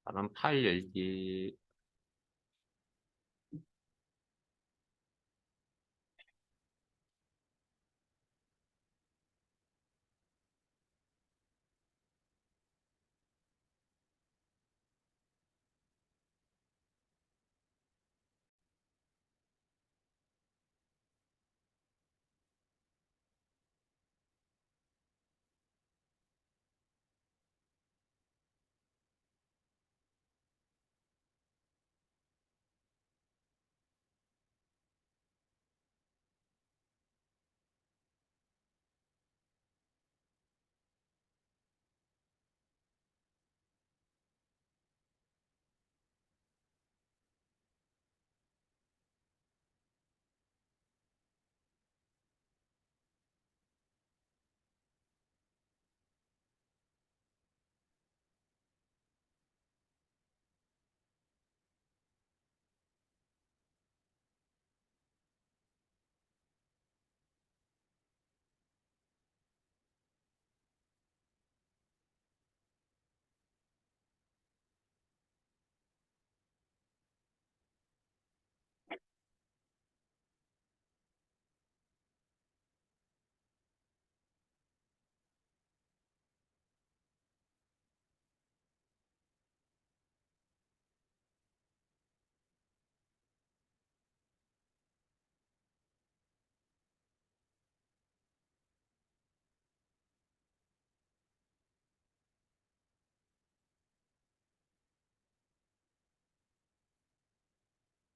다른 파일 열기.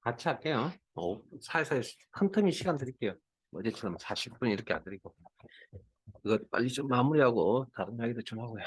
같이 할게요. 살살 틈틈이 시간 드릴게요. 어제처럼 40분 이렇게 안 드리고. 이거 빨리 좀 마무리하고 다른 이야기도 좀 하고요.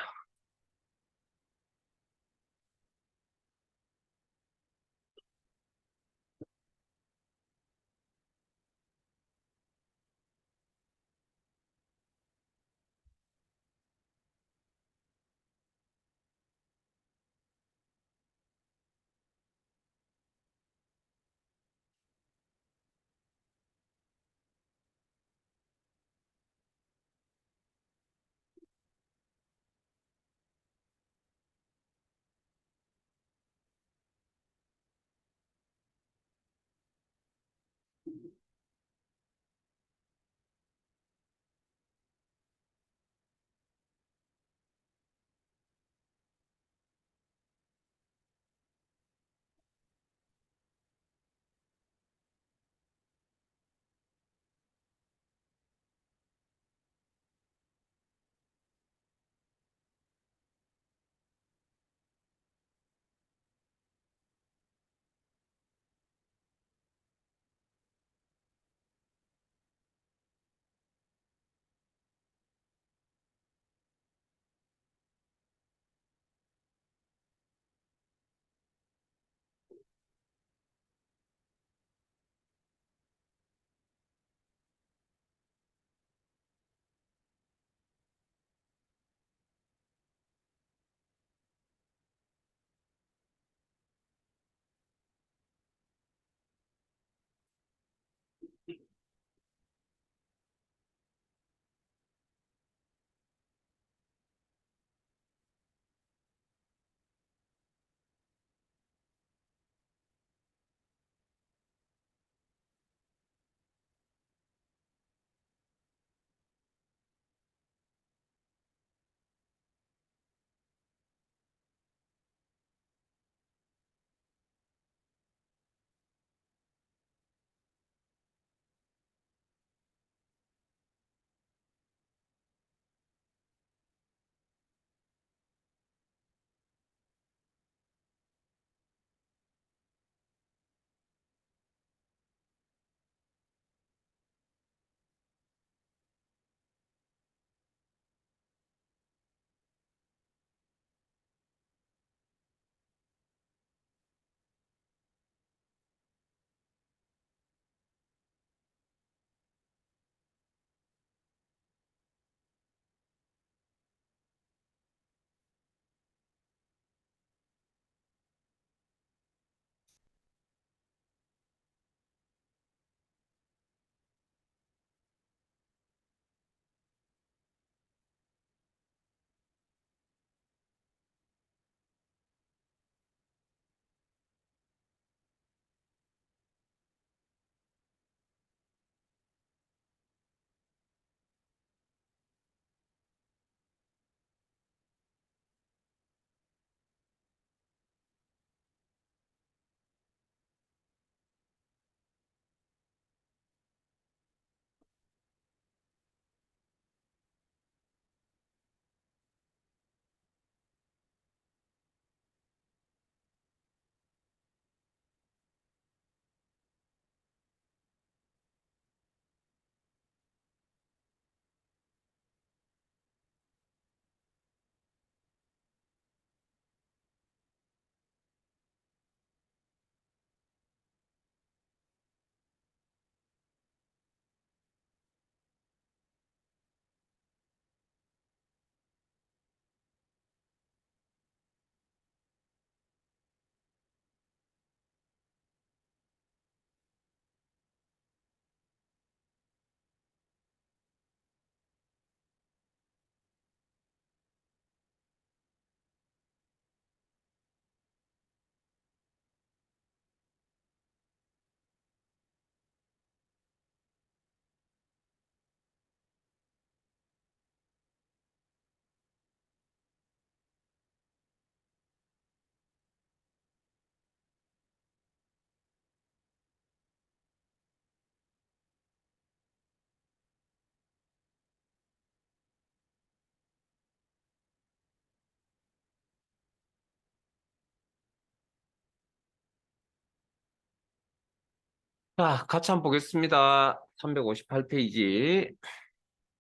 자, 같이 한번 보겠습니다. 358페이지.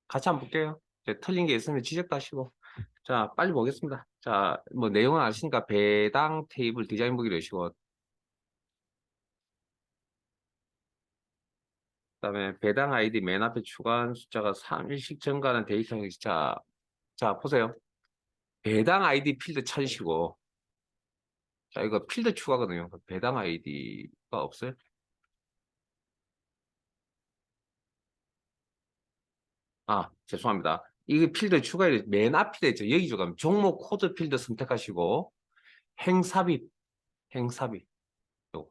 같이 한번 볼게요. 이제 틀린 게 있으면 지적도 하시고. 자, 빨리 보겠습니다. 자, 뭐 내용은 아시니까 배당 테이블 디자인 보기로 하시고, 그다음에 배당 아이디 맨 앞에 추가한 숫자가 3일씩 증가하는 데이터 형식. 자, 보세요. 배당 아이디 필드 찾으시고, 자, 이거 필드 추가거든요. 배당 아이디가 없어요? 아, 죄송합니다. 이게 필드 추가에 맨 앞에 있죠. 여기 들어가면 종목 코드 필드 선택하시고, 행삽입, 행삽입. 요.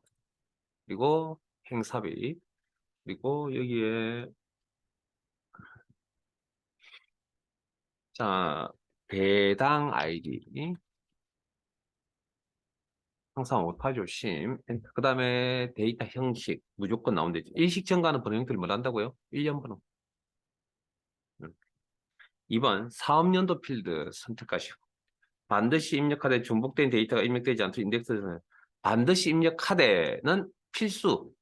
그리고 행삽입. 그리고 여기에, 자, 배당 아이디. 항상 오타조 심. 그 다음에 데이터 형식. 무조건 나온대. 일식 증가하는 번호 형태를 뭘 한다고요? 1년 번호. 2번, 사업연도 필드 선택하시고. 반드시 입력하되 중복된 데이터가 입력되지 않도록 인덱스에서는 반드시 입력하되는 필수.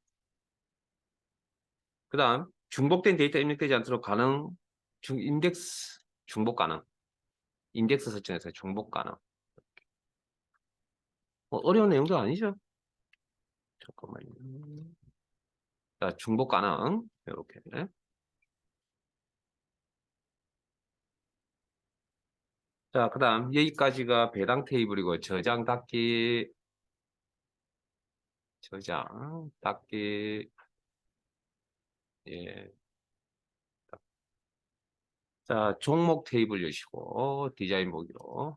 그 다음, 중복된 데이터 입력되지 않도록 가능, 인덱스, 중복 가능. 인덱스 설정에서 중복 가능. 어려운 내용도 아니죠? 잠깐만요. 자, 중복 가능. 이렇게. 자, 그 다음, 여기까지가 배당 테이블이고, 저장 닫기, 저장, 닫기, 예. 자, 종목 테이블 여시고, 디자인 보기로.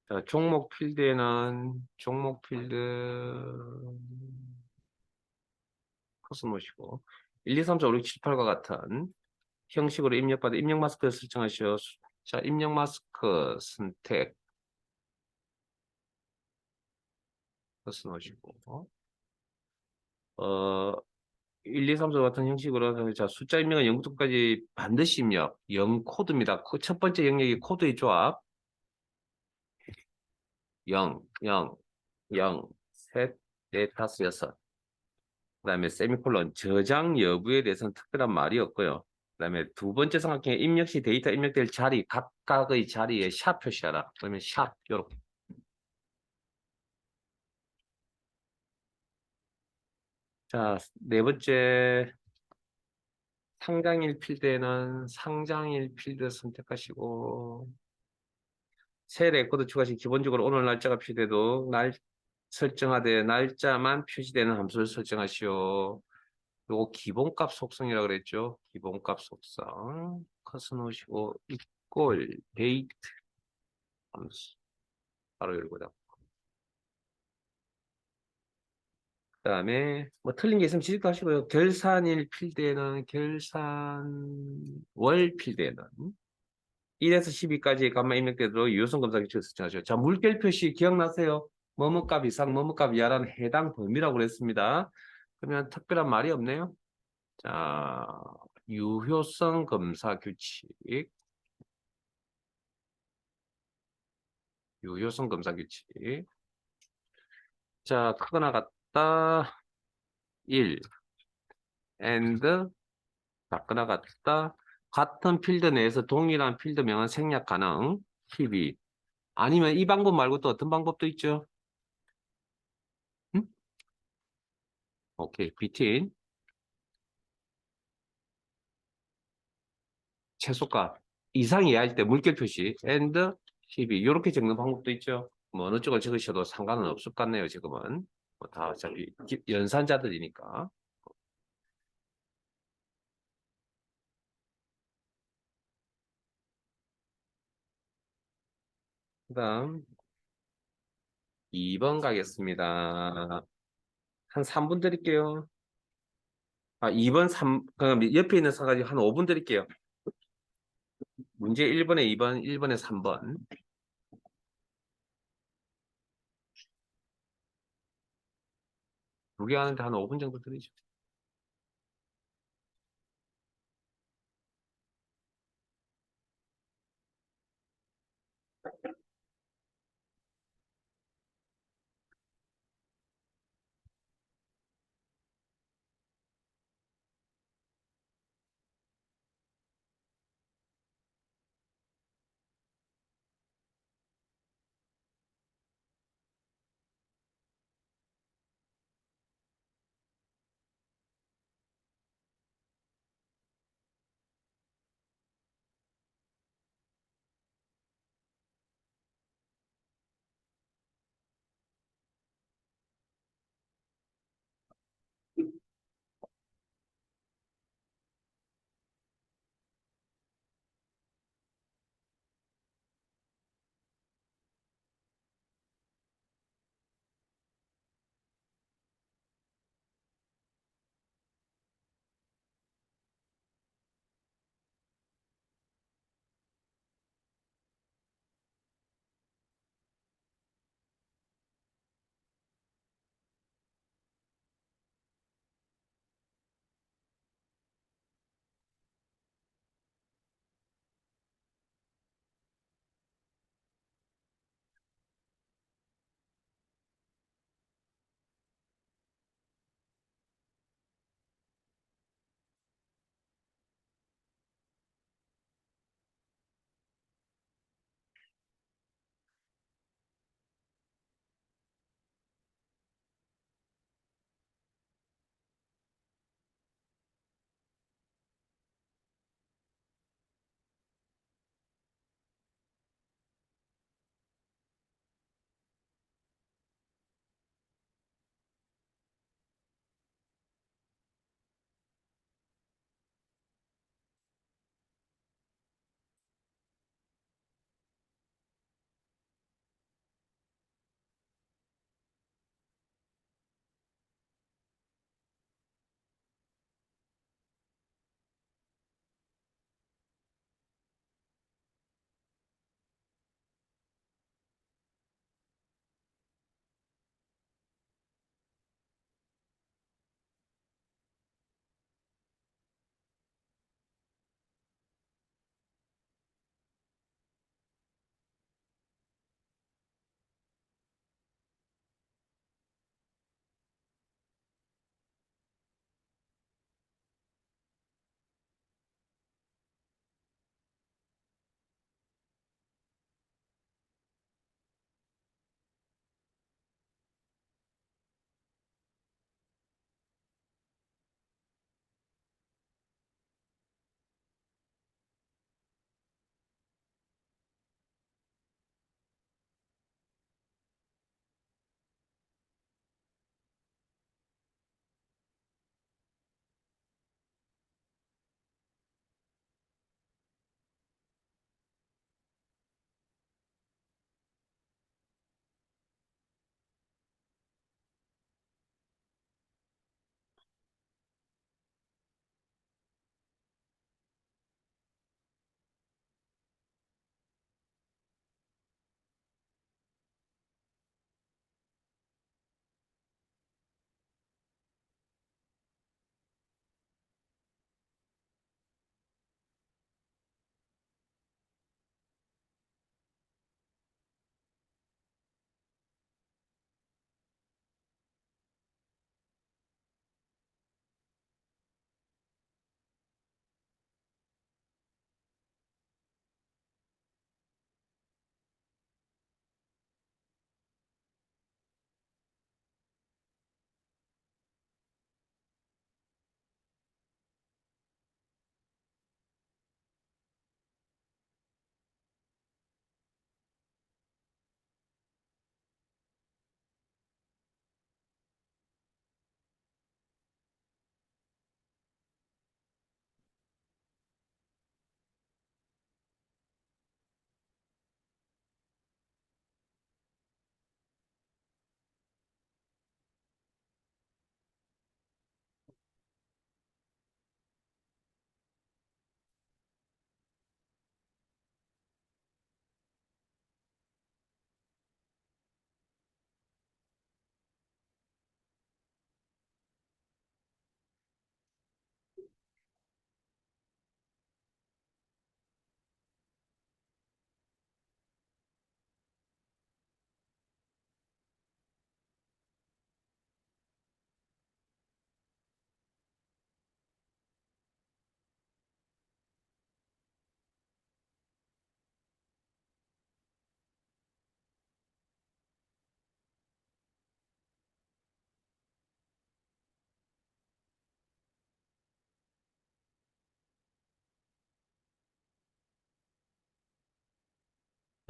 자, 종목 필드에는, 종목 필드, 코스모시고, 1, 2, 3, 4, 5, 6, 7, 8과 같은 형식으로 입력받아 입력 마스크를 설정하시오. 자, 입력 마스크 선택, 코스모시고, 1, 2, 3, 4 같은 형식으로 자 숫자 입력은 0부터까지 반드시 입력 0 코드입니다. 첫 번째 영역이 코드의 조합 0, 0, 0, 셋, 넷, 다섯, 여섯. 그다음에 세미콜론 저장 여부에 대해서는 특별한 말이 없고요. 그다음에 두 번째 삼각형에 입력 시 데이터 입력될 자리 각각의 자리에 샵 표시하라. 그러면 샵 요렇게. 자, 네 번째 상장일 필드에는 상장일 필드 선택하시고 새 레코드 추가 시 기본적으로 오늘 날짜가 표시돼도 설정하되 날짜만 표시되는 함수를 설정하시오. 요거 기본값 속성이라고 그랬죠. 기본값 속성. 컷을 놓으시고 equal date 함수. 바로 열고 닫고. 그다음에 뭐 틀린 게 있으면 지적도 하시고요. 결산일 필드에는 결산월 필드에는 1에서 12까지 값만 입력되도록 유효성 검사 규칙을 설정하시오. 자, 물결 표시 기억나세요? 뭐뭐값 이상, 뭐뭐값 이하라는 해당 범위라고 그랬습니다. 그러면 특별한 말이 없네요. 자, 유효성 검사 규칙. 유효성 검사 규칙. 자, 크거나 같다. 1. and 작거나 같다. 같은 필드 내에서 동일한 필드명은 생략 가능. 12. 아니면 이 방법 말고 또 어떤 방법도 있죠? 응? 오케이. between 최소값 이상 이하일 때 물결 표시 and 12 이렇게 적는 방법도 있죠. 뭐 어느 쪽을 적으셔도 상관은 없을 것 같네요. 지금은 뭐다 어차피 연산자들이니까. 그다음 2번 가겠습니다. 한 3분 드릴게요. 아 2번 3 그럼 옆에 있는 사가지고 한 5분 드릴게요. 문제 1번에 2번, 1번에 3번. 두 개 하는데 한 5분 정도 드리죠.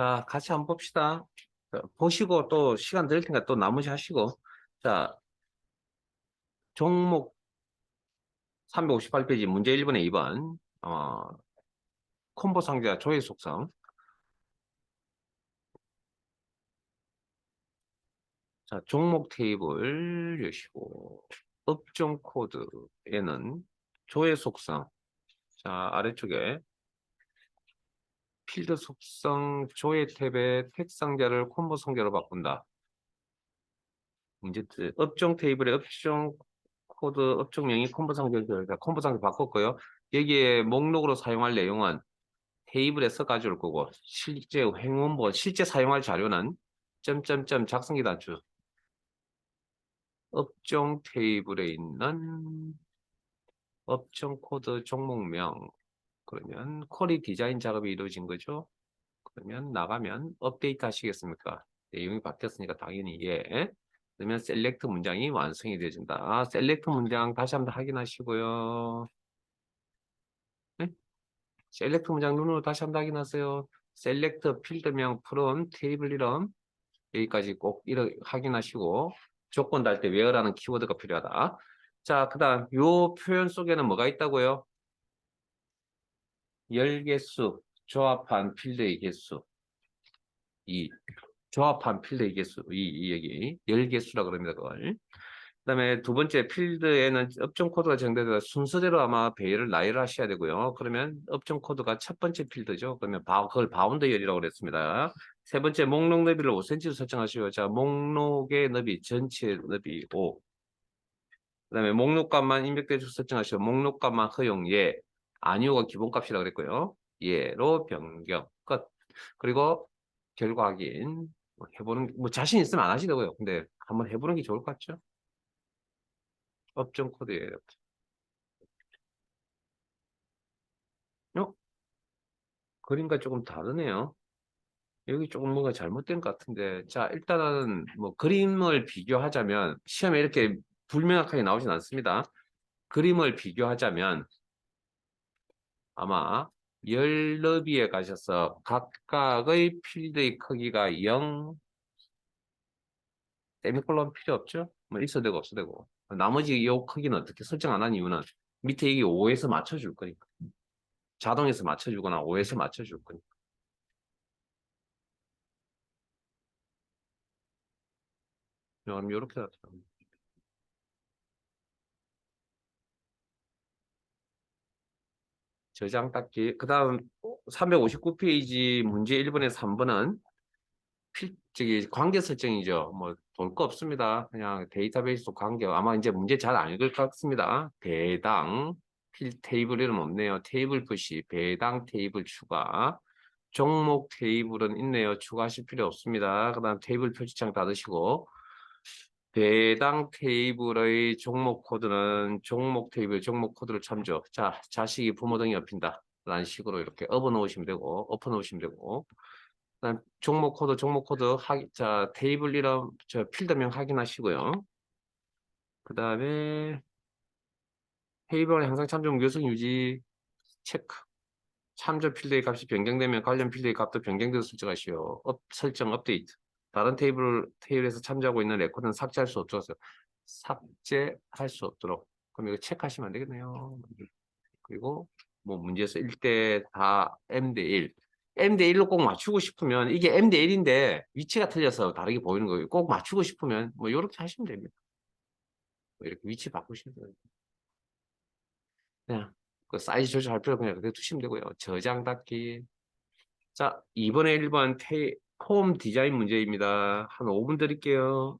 자, 같이 한번 봅시다. 자, 보시고 또 시간 될 테니까 또 나머지 하시고. 자, 종목 358페이지 문제 1번에 2번. 콤보 상자 조회 속성. 자, 종목 테이블 여시고 업종 코드에는 조회 속성. 자, 아래쪽에 필드 속성 조회 탭의 텍 상자를 콤보 상자로 바꾼다. 이제 업종 테이블의 업종 코드 업종명이 콤보 상자를 콤보 상자 바꿨고요. 여기에 목록으로 사용할 내용은 테이블에서 가져올 거고 실제 행원본 실제 사용할 자료는 점점점 작성기 단추 업종 테이블에 있는 업종 코드 종목명 그러면 쿼리 디자인 작업이 이루어진 거죠. 그러면 나가면 업데이트 하시겠습니까? 내용이 바뀌었으니까 당연히 예. 그러면 셀렉트 문장이 완성이 되어진다. 셀렉트 문장 다시 한번 확인하시고요. 네? 셀렉트 문장 눈으로 다시 한번 확인하세요. 셀렉트 필드명 프롬 테이블 이름 여기까지 꼭 확인하시고 조건 달 때 where라는 키워드가 필요하다. 자, 그 다음 요 표현 속에는 뭐가 있다고요? 열 개수, 조합한 필드의 개수. 이 조합한 필드의 개수. 이 여기 열 개수라 그럽니다. 그걸. 그다음에 두 번째 필드에는 업종 코드가 정되어 순서대로 아마 배열을 나열을 하셔야 되고요. 그러면 업종 코드가 첫 번째 필드죠. 그러면 그걸 바운드 열이라고 그랬습니다. 세 번째 목록 너비를 5cm로 설정하시고 자 목록의 너비 전체 너비 5. 그다음에 목록값만 입력대로 설정하시고 목록값만 허용 예. 아니오가 기본값이라 그랬고요. 예로 변경 끝. 그리고 결과 확인 해보는 뭐 자신 있으면 안 하시더라고요. 근데 한번 해보는 게 좋을 것 같죠? 업종 코드예요. 어? 그림과 조금 다르네요. 여기 조금 뭔가 잘못된 것 같은데. 자, 일단은 뭐 그림을 비교하자면 시험에 이렇게 불명확하게 나오진 않습니다. 그림을 비교하자면 아마 열 너비에 가셔서 각각의 필드의 크기가 0, 세미콜론 필요 없죠? 뭐 있어도 되고 없어도 되고. 나머지 이 크기는 어떻게 설정 안 한 이유는 밑에 이게 5에서 맞춰줄 거니까. 자동에서 맞춰주거나 5에서 맞춰줄 거니까. 그럼 이렇게 저장 닫기. 그 다음 359페이지 문제 1번에서 3번은 저기 관계 설정이죠. 뭐 볼 거 없습니다. 그냥 데이터베이스 속 관계. 아마 이제 문제 잘 안 읽을 것 같습니다. 배당 테이블 이름 없네요. 테이블 푸시 배당 테이블 추가. 종목 테이블은 있네요. 추가하실 필요 없습니다. 그 다음 테이블 표지창 닫으시고 배당 테이블의 종목 코드는 종목 테이블 종목 코드를 참조. 자, 자식이 부모 등이 업힌다. 라는 식으로 이렇게 엎어 놓으시면 되고, 엎어 놓으시면 되고. 그다음 종목 코드 자, 테이블 이름, 저 필드명 확인하시고요. 그 다음에 테이블 항상 참조 묘성 유지 체크. 참조 필드의 값이 변경되면 관련 필드의 값도 변경되어 설정하시오. 설정 업데이트. 다른 테이블에서 참조하고 있는 레코드는 삭제할 수 없도록 삭제할 수 없도록. 그럼 이거 체크하시면 안 되겠네요. 그리고 뭐 문제에서 1대 다 M 대 1. M 대 1로 꼭 맞추고 싶으면 이게 M 대 1인데 위치가 틀려서 다르게 보이는 거예요. 꼭 맞추고 싶으면 뭐 이렇게 하시면 됩니다. 뭐 이렇게 위치 바꾸시면 돼요. 그냥 그 사이즈 조절할 필요 그냥 그렇게 두시면 되고요. 저장 닫기. 자, 이번에 1번 폼 디자인 문제입니다. 한 5분 드릴게요.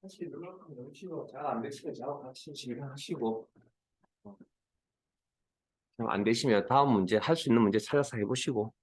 다시 눌러서 넘치고 잘 안 되시면 저하고 같이 진행하시고 안 되시면 다음 문제 할 수 있는 문제 찾아서 해보시고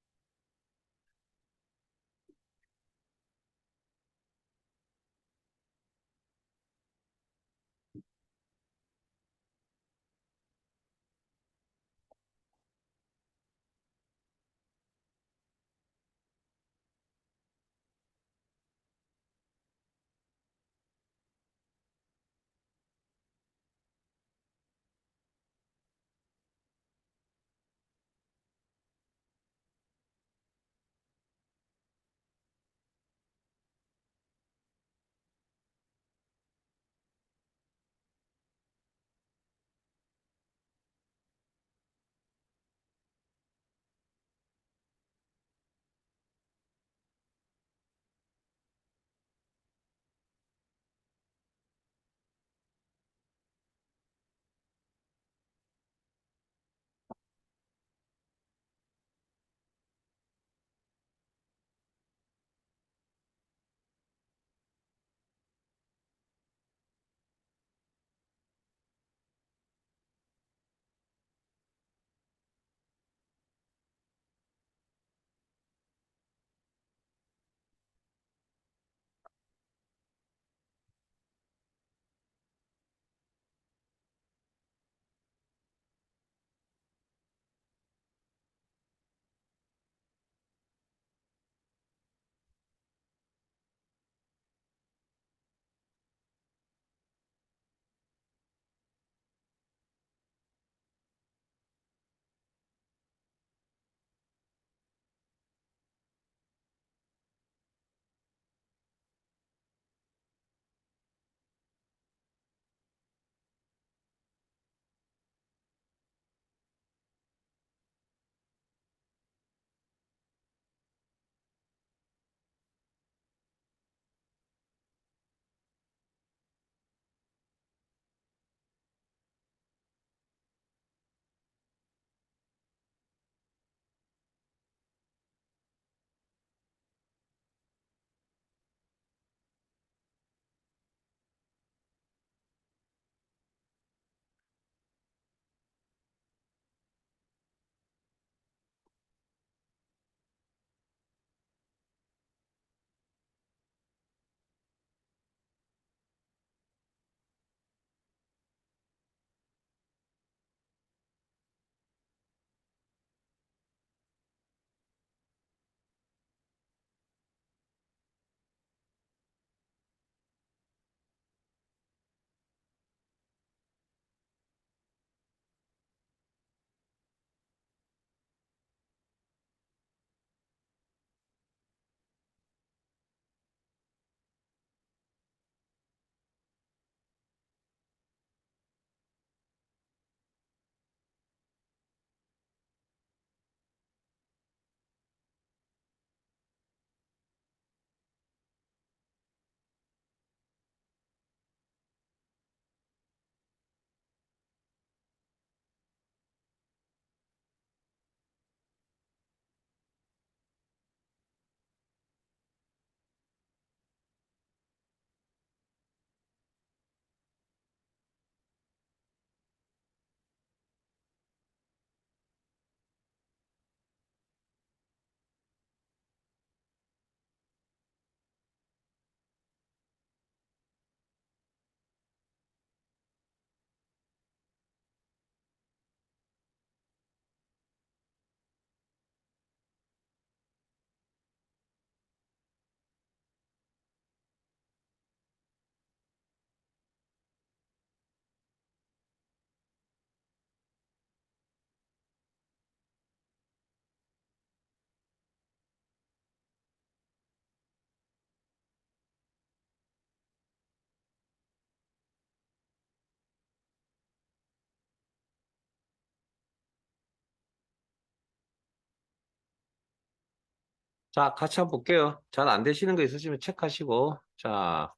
자 같이 한번 볼게요. 잘 안 되시는 거 있으시면 체크하시고 자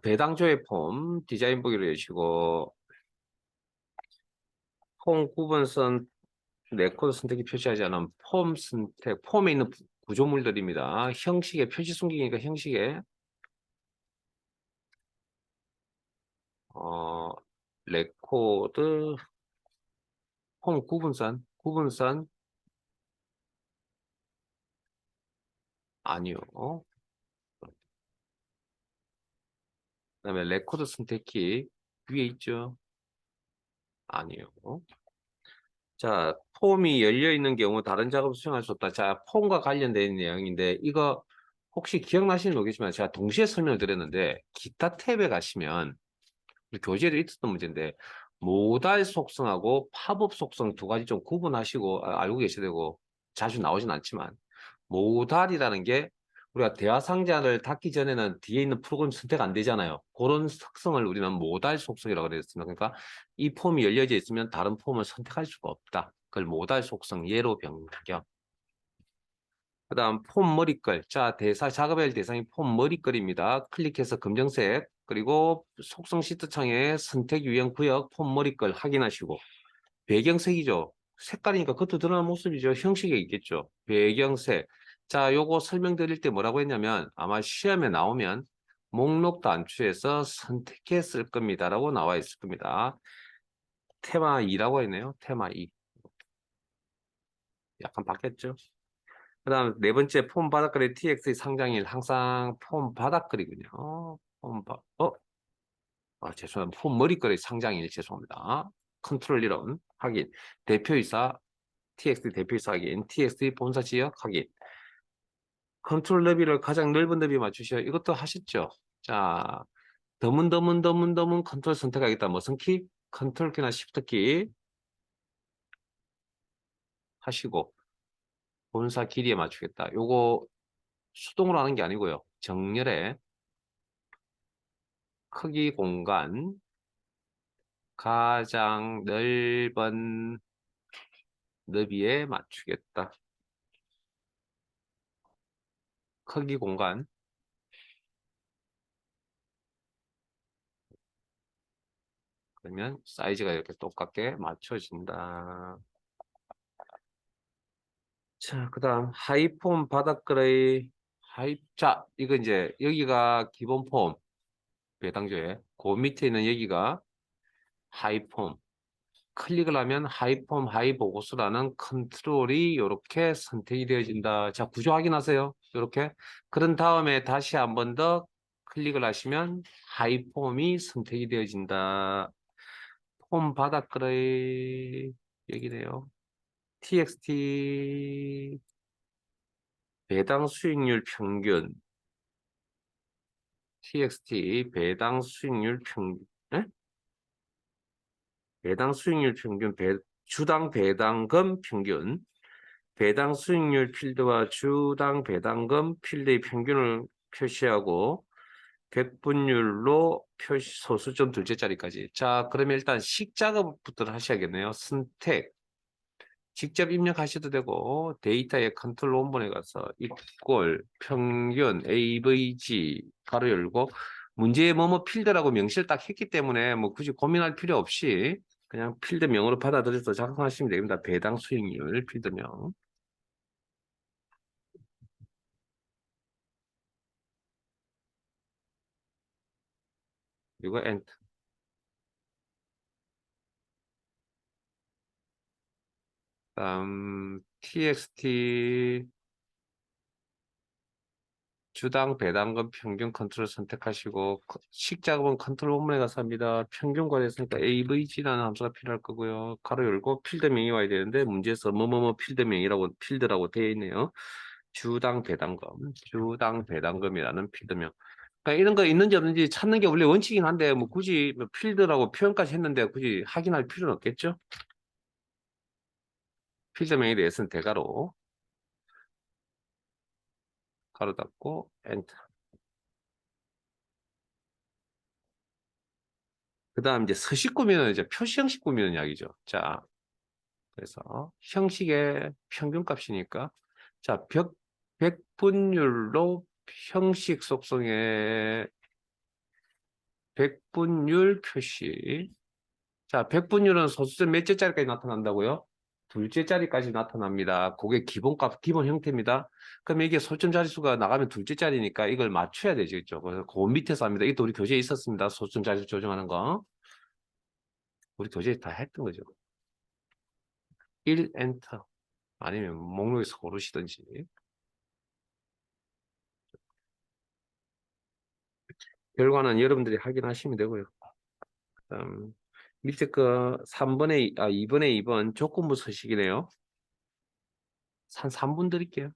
배당조회 폼 디자인 보기로 해주시고 폼 구분선 네코드 선택이 표시하지 않은 폼 선택 폼에 있는 구조물들입니다. 형식의 표시 숨기니까 형식에 레코드, 폼 구분선 아니요. 그다음에 레코드 선택키 위에 있죠? 아니요. 자, 폼이 열려 있는 경우 다른 작업을 수행할 수 없다. 자, 폼과 관련된 내용인데 이거 혹시 기억나시는 모르겠지만 제가 동시에 설명을 드렸는데 기타 탭에 가시면 우리 교재에도 있었던 문제인데 모달 속성하고 팝업 속성 두 가지 좀 구분하시고 알고 계셔야 되고 자주 나오진 않지만 모달이라는 게 우리가 대화 상자를 닫기 전에는 뒤에 있는 프로그램 선택 안 되잖아요. 그런 특성을 우리는 모달 속성이라고 그랬습니다. 그러니까 이 폼이 열려져 있으면 다른 폼을 선택할 수가 없다. 그걸 모달 속성 예로 변경. 그 다음 폼 머리글. 자, 작업할 대상이 폼 머리글입니다. 클릭해서 검정색 그리고 속성 시트 창에 선택 유형 구역 폼 머리글 확인하시고 배경색이죠. 색깔이니까 그것도 드러나는 모습이죠. 형식에 있겠죠. 배경색. 자, 요거 설명드릴 때 뭐라고 했냐면 아마 시험에 나오면 목록 단추에서 선택해 쓸 겁니다. 라고 나와 있을 겁니다. 테마 2라고 했네요. 테마 2. 약간 바뀌었죠. 그 다음 네 번째 폼 바닥글의 TX의 상장일 항상 폼 바닥글이군요. 죄송합니다. 폼 머리글의 상장일 죄송합니다. 컨트롤 이름 확인. 대표이사 TXT 대표이사 확인. TXT 본사 지역 확인. 컨트롤 너비를 가장 넓은 너비 맞추셔. 이것도 하셨죠? 자, 더문 컨트롤 선택하겠다. 무슨 키? 컨트롤 키나 시프트 키 하시고 본사 길이에 맞추겠다. 요거 수동으로 하는 게 아니고요. 정렬에 크기 공간 가장 넓은 너비에 맞추겠다. 크기 공간 그러면 사이즈가 이렇게 똑같게 맞춰진다. 자, 그 다음 하이폼 바닥글의 자, 이거 이제 여기가 기본 폼 배당조에 그 밑에 있는 여기가 하이폼 클릭을 하면 하이폼 하이보고스라는 컨트롤이 이렇게 선택이 되어진다. 자, 구조 확인하세요. 이렇게 그런 다음에 다시 한 번 더 클릭을 하시면 하이폼이 선택이 되어진다. 폼 바닥글의 여기네요. txt 배당 수익률 평균 txt 배당 수익률 평균 배당 수익률 평균 주당 배당금 평균 배당 수익률 필드와 주당 배당금 필드의 평균을 표시하고 백분율로 표시 소수점 둘째 자리까지. 자, 그러면 일단 식작업부터 하셔야겠네요. 선택 직접 입력하셔도 되고 데이터의 컨트롤 원본에 가서 이꼴 평균 AVG 가로 열고 문제에 뭐뭐 필드라고 명시를 딱 했기 때문에 뭐 굳이 고민할 필요 없이 그냥 필드명으로 받아들여서 작성하시면 됩니다. 배당 수익률 필드명. 그리고 엔터. 다음 txt 주당 배당금 평균 컨트롤 선택하시고 식작업은 컨트롤 원문에 가서 합니다. 평균 관리했으니까 AVG라는 함수가 필요할 거고요. 가로 열고 필드명이 와야 되는데 문제에서 뭐뭐뭐 필드라고 되어 있네요. 주당 배당금이라는 필드명. 그러니까 이런 거 있는지 없는지 찾는 게 원래 원칙이긴 한데 뭐 굳이 뭐 필드라고 표현까지 했는데 굳이 확인할 필요는 없겠죠? 필드명에 대해서는 대괄호 가로 닫고 엔터. 그 다음 이제 서식 꾸미는 이제 표시 형식 꾸미는 이야기죠. 자, 그래서 형식의 평균값이니까 자, 백분율로 형식 속성의 백분율 표시. 자, 백분율은 소수점 몇째 자리까지 나타난다고요? 둘째 자리까지 나타납니다. 그게 기본값, 기본 형태입니다. 그럼 이게 소수점 자릿수가 나가면 둘째 자리니까 이걸 맞춰야 되죠. 그래서 그 밑에서 합니다. 이것도 우리 교재에 있었습니다. 소수점 자릿수 조정하는 거. 우리 도저히 다 했던 거죠. 1 엔터. 아니면 목록에서 고르시든지. 결과는 여러분들이 확인하시면 되고요. 밑에 거 2번에 2번 조건부 서식이네요. 한 3분 드릴게요.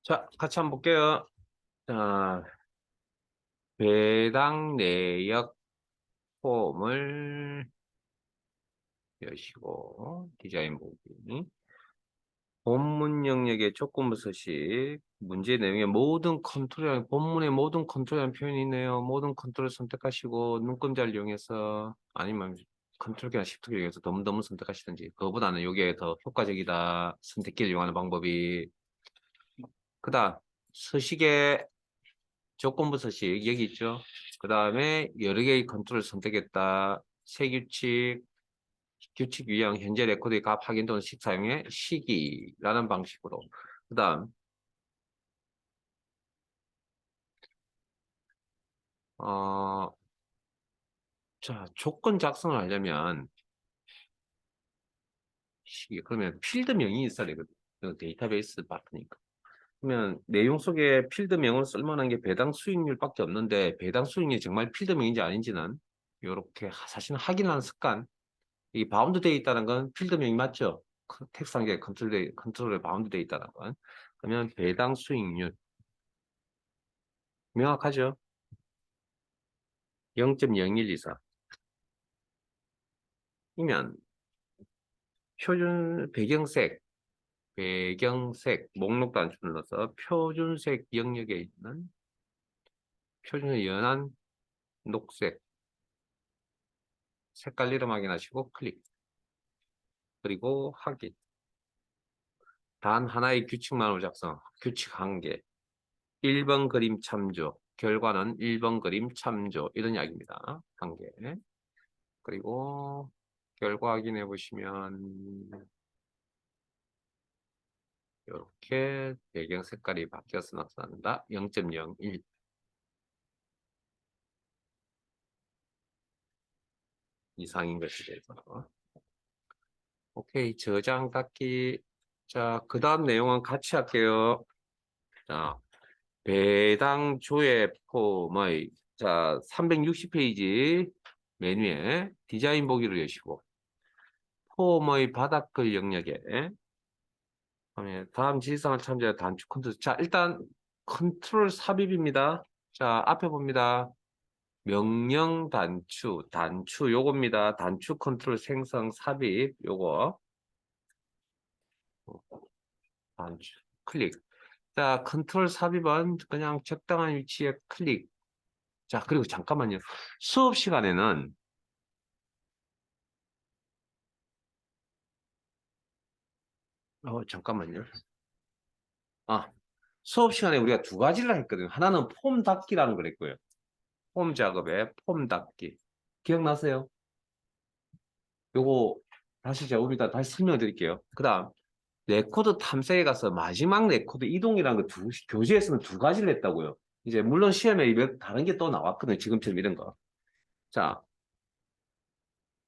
자, 같이 한번 볼게요. 자, 배당 내역 폼을 여시고 디자인 보기. 본문 영역의 조건부 서식 문제 내용의 모든 컨트롤 본문의 모든 컨트롤이라는 표현이 있네요. 모든 컨트롤을 선택하시고 눈금자를 이용해서 아니면 컨트롤 키나 시프트 키를 이용해서 더문더문 선택하시든지 그거보다는 이게 더 효과적이다. 선택기를 이용하는 방법이. 그다음 서식의 조건부 서식 여기 있죠. 그 다음에 여러 개의 컨트롤을 선택했다. 새 규칙, 규칙 유형, 현재 레코드의 값 확인 또는 식 사용의 시기라는 방식으로. 그 다음, 자, 조건 작성을 하려면 시기, 그러면 필드명이 있어야 되거든. 데이터베이스 파트니까. 그러면 내용 속에 필드명으로 쓸만한 게 배당 수익률밖에 없는데 배당 수익률이 정말 필드명인지 아닌지는 이렇게 사실은 확인하는 습관. 이 바운드 되어 있다는 건 필드명이 맞죠? 텍스트에 컨트롤에 바운드 되어 있다는 건. 그러면 배당 수익률 명확하죠? 0.0124 이면 표준 배경색 목록 단추 눌러서 표준색 영역에 있는 표준의 연한 녹색 색깔 이름 확인하시고 클릭. 그리고 확인. 단 하나의 규칙만으로 작성. 규칙 한 개. 1번 그림 참조. 결과는 1번 그림 참조. 이런 이야기입니다. 한 개. 그리고 결과 확인해 보시면 이렇게 배경 색깔이 바뀌어서 나타난다. 0.01 이상인 것이 돼서. 오케이. 저장 닫기. 자, 그 다음 내용은 같이 할게요. 자, 배당 조회 폼의 자 360페이지 메뉴에 디자인 보기를 여시고 폼의 바닥글 영역에 다음 지시사항을 참조해 단축 컨트롤. 자, 일단 컨트롤 삽입입니다. 자, 앞에 봅니다. 명령 단추 요겁니다. 단추 컨트롤 생성 삽입 요거 단추 클릭. 자, 컨트롤 삽입은 그냥 적당한 위치에 클릭. 자, 그리고 잠깐만요. 수업 시간에는 잠깐만요. 아, 수업 시간에 우리가 두 가지를 했거든요. 하나는 폼 닫기라는 걸 했고요. 폼 작업에 폼 닫기. 기억나세요? 요거 다시 제가 우리가 다시 설명해 드릴게요. 그 다음 레코드 탐색에 가서 마지막 레코드 이동이라는 거 교재에서는 두 가지를 했다고요. 이제 물론 시험에 다른 게 또 나왔거든요. 지금처럼 이런 거. 자,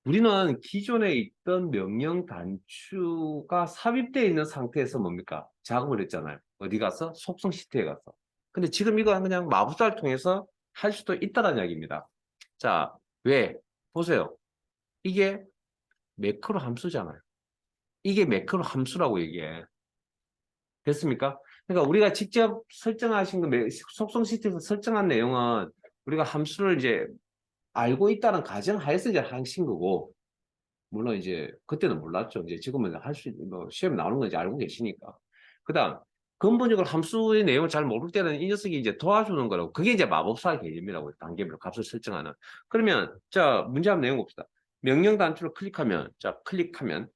우리는 기존에 있던 명령 단추가 삽입되어 있는 상태에서 뭡니까? 작업을 했잖아요. 어디 가서? 속성 시트에 가서. 근데 지금 이거 그냥 마부사를 통해서 할 수도 있다는 이야기입니다. 자, 왜? 보세요. 이게 매크로 함수잖아요. 이게 매크로 함수라고 얘기해. 됐습니까? 그러니까 우리가 직접 설정하신 거, 속성 시트에서 설정한 내용은 우리가 함수를 이제 알고 있다는 가정하에서 이제 하신 거고, 물론 이제 그때는 몰랐죠. 이제 지금은 할 수, 뭐 시험 나오는 건 이제 알고 계시니까. 그다음 근본적으로 함수의 내용을 잘 모를 때는 이 녀석이 이제 도와주는 거라고. 그게 이제 마법사 개념이라고 단계별로 값을 설정하는. 그러면 자 문제 한번 내용 봅시다. 명령 단추를 클릭하면 자 클릭하면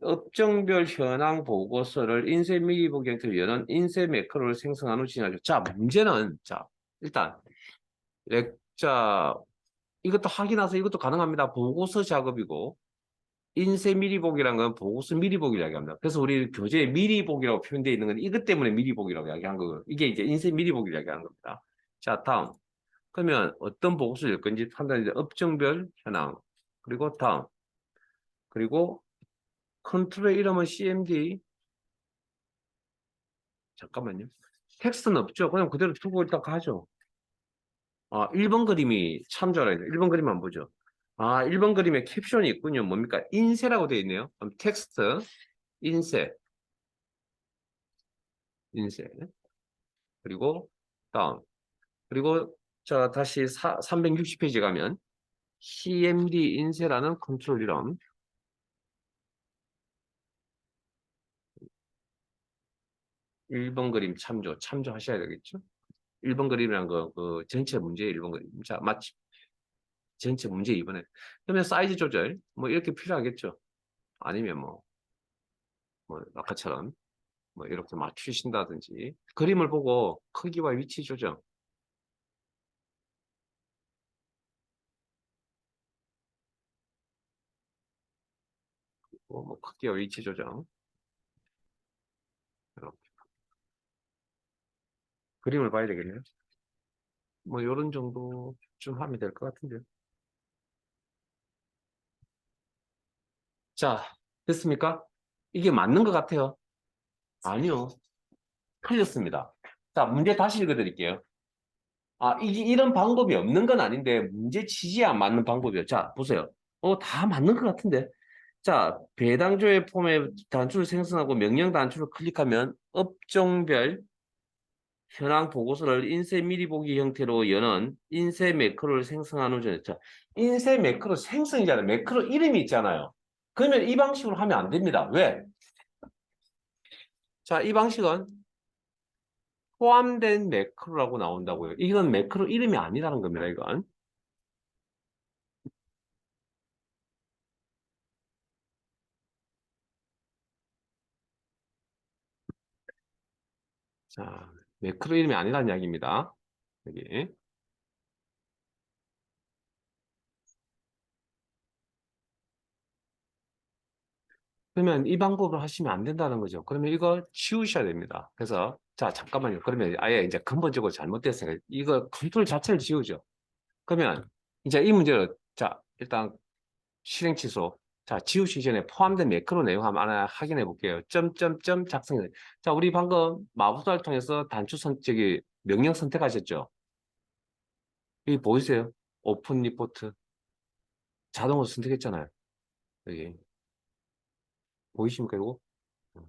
업종별 현황 보고서를 인쇄 미리 보기 형태로 여는 인쇄 매크로를 생성한 후 진행하죠. 자 문제는 자 일단 자 이것도 확인해서 이것도 가능합니다. 보고서 작업이고. 인쇄 미리 보기란 건 보고서 미리 보기를 이야기합니다. 그래서 우리 교재에 미리 보기라고 표현되어 있는 건 이것 때문에 미리 보기라고 이야기한 거고요. 이게 이제 인쇄 미리 보기를 이야기하는 겁니다. 자, 다음. 그러면 어떤 보고서를 열 건지 판단해 업종별 현황. 그리고 다음. 그리고 컨트롤의 이름은 CMD. 잠깐만요. 텍스트는 없죠. 그냥 그대로 두고 일단 가죠. 1번 그림이 참조라 해요. 1번 그림 한번 보죠. 1번 그림에 캡션이 있군요. 뭡니까? 인쇄라고 되어 있네요. 그럼 텍스트, 인쇄, 인쇄. 그리고 다음. 그리고 자 다시 360페이지 가면 CMD 인쇄라는 컨트롤 이름. 1번 그림 참조하셔야 되겠죠? 1번 그림이란 거, 그 전체 문제 1번 그림. 자, 마치 전체 문제 2번에. 그러면 사이즈 조절, 뭐 이렇게 필요하겠죠? 아니면 뭐 아까처럼 뭐 이렇게 맞추신다든지 그림을 보고 크기와 위치 조정. 뭐 크기와 위치 조정. 이렇게 그림을 봐야 되겠네요. 뭐 이런 정도 좀 하면 될 것 같은데요. 자, 됐습니까? 이게 맞는 것 같아요. 아니요. 틀렸습니다. 자, 문제 다시 읽어드릴게요. 이런 방법이 없는 건 아닌데, 문제 취지에 안 맞는 방법이요. 자, 보세요. 다 맞는 것 같은데. 자, 배당조의 폼에 단추를 생성하고 명령 단추를 클릭하면 업종별 현황 보고서를 인쇄 미리 보기 형태로 여는 인쇄 매크로를 생성하는 중. 자, 인쇄 매크로 생성이잖아요. 매크로 이름이 있잖아요. 그러면 이 방식으로 하면 안 됩니다. 왜? 자, 이 방식은 포함된 매크로라고 나온다고요. 이건 매크로 이름이 아니라는 겁니다, 이건. 자, 매크로 이름이 아니라는 이야기입니다. 여기. 그러면 이 방법으로 하시면 안 된다는 거죠. 그러면 이거 지우셔야 됩니다. 그래서, 자, 잠깐만요. 그러면 아예 이제 근본적으로 잘못됐으니까 이거 컨트롤 자체를 지우죠. 그러면 이제 이 문제를, 자, 일단 실행 취소. 자, 지우시기 전에 포함된 매크로 내용 한번 하나 확인해 볼게요. 점점점 작성해. 자, 우리 방금 마법사를 통해서 저기 명령 선택하셨죠? 여기 보이세요? 오픈 리포트. 자동으로 선택했잖아요. 여기. 보이십니까, 이거? 음.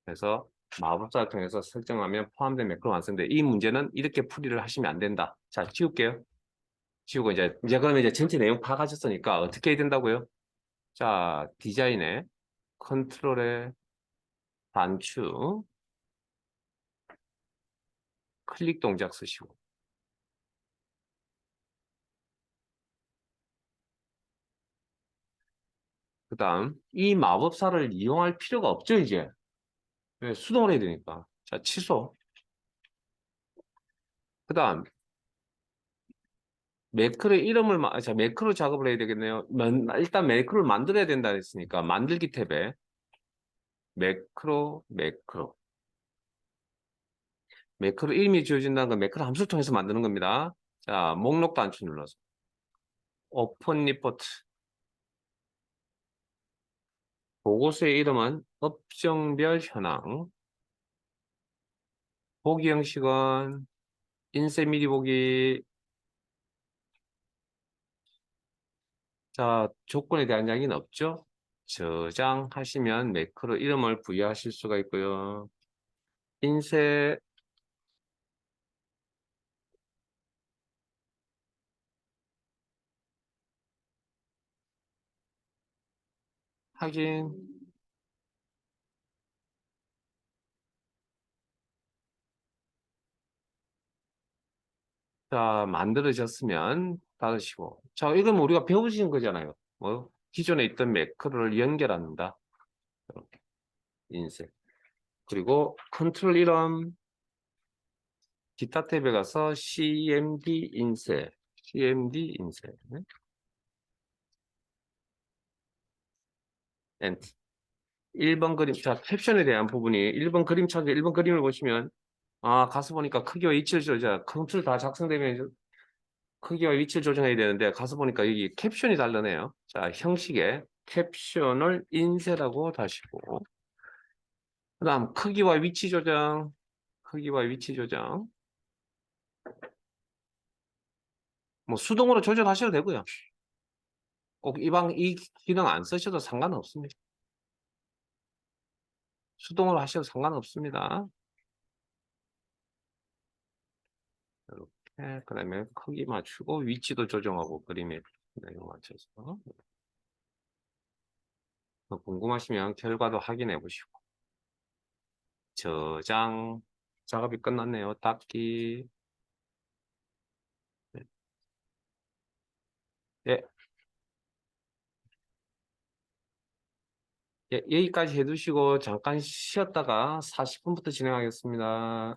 그래서 마법사를 통해서 설정하면 포함된 매크로 완성돼. 이 문제는 이렇게 풀이를 하시면 안 된다. 자, 지울게요. 지우고 이제 그러면 이제 전체 내용 파악하셨으니까 어떻게 해야 된다고요? 자, 디자인에 컨트롤에 단추 클릭 동작 쓰시고 그 다음 이 마법사를 이용할 필요가 없죠 이제. 왜? 수동으로 해야 되니까. 자, 취소. 그 다음 매크로 이름을 자, 매크로 작업을 해야 되겠네요. 일단 매크로를 만들어야 된다 했으니까 만들기 탭에 매크로 이름이 지어진다는 건 매크로 함수를 통해서 만드는 겁니다. 자, 목록 단추 눌러서 오픈 리포트. 보고서의 이름은 업종별 현황. 보기 형식은 인쇄 미리 보기. 자, 조건에 대한 이야기는 없죠? 저장하시면 매크로 이름을 부여하실 수가 있고요. 인쇄 확인. 자, 만들어졌으면 닫으시고. 자, 이건 우리가 배우신 거잖아요. 기존에 있던 매크로를 연결한다. 이렇게 인쇄. 그리고 컨트롤 이름 기타 탭에 가서 CMD 인쇄. CMD 인쇄. 엔터. 1번 그림, 자, 캡션에 대한 부분이 1번 그림 찾기, 1번 그림을 보시면, 가서 보니까 크기와 위치를 조절, 컨트롤 다 작성되면 크기와 위치를 조정해야 되는데, 가서 보니까 여기 캡션이 다르네요. 자, 형식에 캡션을 인쇄라고 다시고, 그 다음 크기와 위치 조정, 크기와 위치 조정. 뭐 수동으로 조절하셔도 되고요. 꼭 이 기능 안 쓰셔도 상관은 없습니다. 수동으로 하셔도 상관없습니다. 이렇게, 그 다음에 크기 맞추고 위치도 조정하고 그림에 내용 맞춰서 궁금하시면 결과도 확인해 보시고 저장. 작업이 끝났네요. 닫기. 예, 예, 여기까지 해두시고 잠깐 쉬었다가 40분부터 진행하겠습니다.